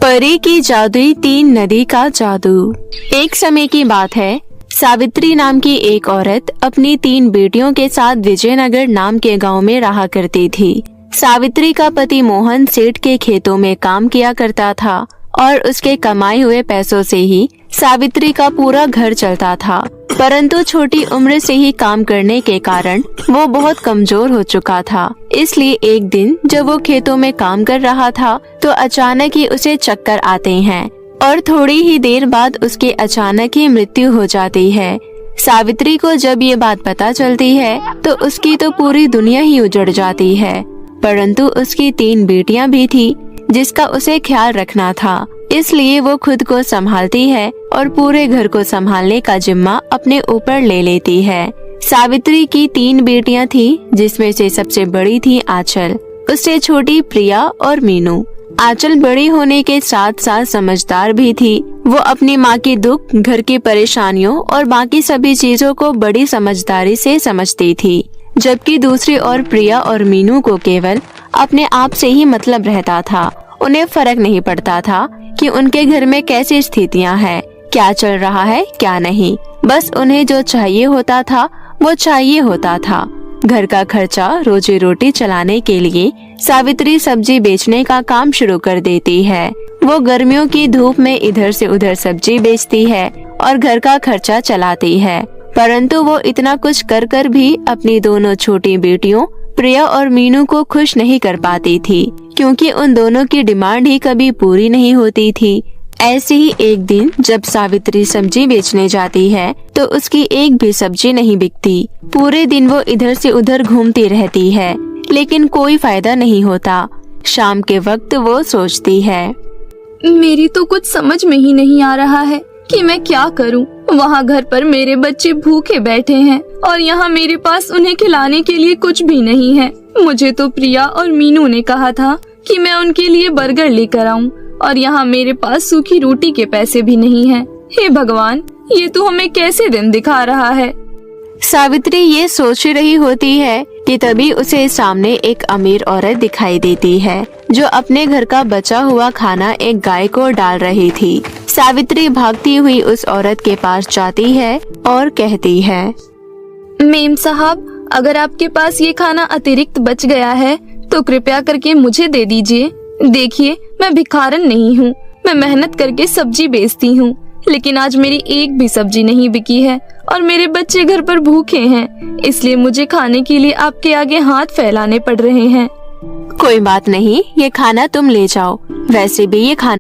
परी की जादुई 3 नदी का जादू। एक समय की बात है, सावित्री नाम की एक औरत अपनी 3 बेटियों के साथ विजयनगर नाम के गांव में रहा करती थी। सावित्री का पति मोहन सेठ के खेतों में काम किया करता था और उसके कमाए हुए पैसों से ही सावित्री का पूरा घर चलता था। परंतु छोटी उम्र से ही काम करने के कारण वो बहुत कमजोर हो चुका था। इसलिए एक दिन जब वो खेतों में काम कर रहा था तो अचानक ही उसे चक्कर आते हैं और थोड़ी ही देर बाद उसकी अचानक ही मृत्यु हो जाती है। सावित्री को जब ये बात पता चलती है तो उसकी तो पूरी दुनिया ही उजड़ जाती है। परंतु उसकी 3 बेटियां भी थी जिसका उसे ख्याल रखना था, इसलिए वो खुद को संभालती है और पूरे घर को संभालने का जिम्मा अपने ऊपर ले लेती है। सावित्री की 3 बेटियां थी जिसमें से सबसे बड़ी थी आंचल, उससे छोटी प्रिया और मीनू। आंचल बड़ी होने के साथ साथ समझदार भी थी। वो अपनी माँ की दुख, घर की परेशानियों और बाकी सभी चीजों को बड़ी समझदारी से समझती थी, जबकि दूसरी ओर प्रिया और मीनू को केवल अपने आप से ही मतलब रहता था। उन्हें फर्क नहीं पड़ता था कि उनके घर में कैसी स्थितियां हैं, क्या चल रहा है क्या नहीं। बस उन्हें जो चाहिए होता था वो चाहिए होता था। घर का खर्चा, रोजी रोटी चलाने के लिए सावित्री सब्जी बेचने का काम शुरू कर देती है। वो गर्मियों की धूप में इधर से उधर सब्जी बेचती है और घर का खर्चा चलाती है। परंतु वो इतना कुछ कर कर भी अपनी दोनों छोटी बेटियों प्रिया और मीनू को खुश नहीं कर पाती थी, क्योंकि उन दोनों की डिमांड ही कभी पूरी नहीं होती थी। ऐसे ही एक दिन जब सावित्री सब्जी बेचने जाती है तो उसकी एक भी सब्जी नहीं बिकती। पूरे दिन वो इधर से उधर घूमती रहती है, लेकिन कोई फायदा नहीं होता। शाम के वक्त वो सोचती है, मेरी तो कुछ समझ में ही नहीं आ रहा है कि मैं क्या करूं। वहाँ घर पर मेरे बच्चे भूखे बैठे हैं और यहाँ मेरे पास उन्हें खिलाने के लिए कुछ भी नहीं है। मुझे तो प्रिया और मीनू ने कहा था कि मैं उनके लिए बर्गर लेकर आऊं और यहाँ मेरे पास सूखी रोटी के पैसे भी नहीं हैं। हे भगवान, ये तो हमें कैसे दिन दिखा रहा है। सावित्री ये सोच रही होती है कि तभी उसे सामने एक अमीर औरत दिखाई देती है जो अपने घर का बचा हुआ खाना एक गाय को डाल रही थी। सावित्री भागती हुई उस औरत के पास जाती है और कहती है, मेम साहब, अगर आपके पास ये खाना अतिरिक्त बच गया है तो कृपया करके मुझे दे दीजिए। देखिए, मैं भिखारन नहीं हूँ, मैं मेहनत करके सब्जी बेचती हूँ, लेकिन आज मेरी एक भी सब्जी नहीं बिकी है और मेरे बच्चे घर पर भूखे हैं, इसलिए मुझे खाने के लिए आपके आगे हाथ फैलाने पड़ रहे हैं। कोई बात नहीं, ये खाना तुम ले जाओ। वैसे भी ये खाना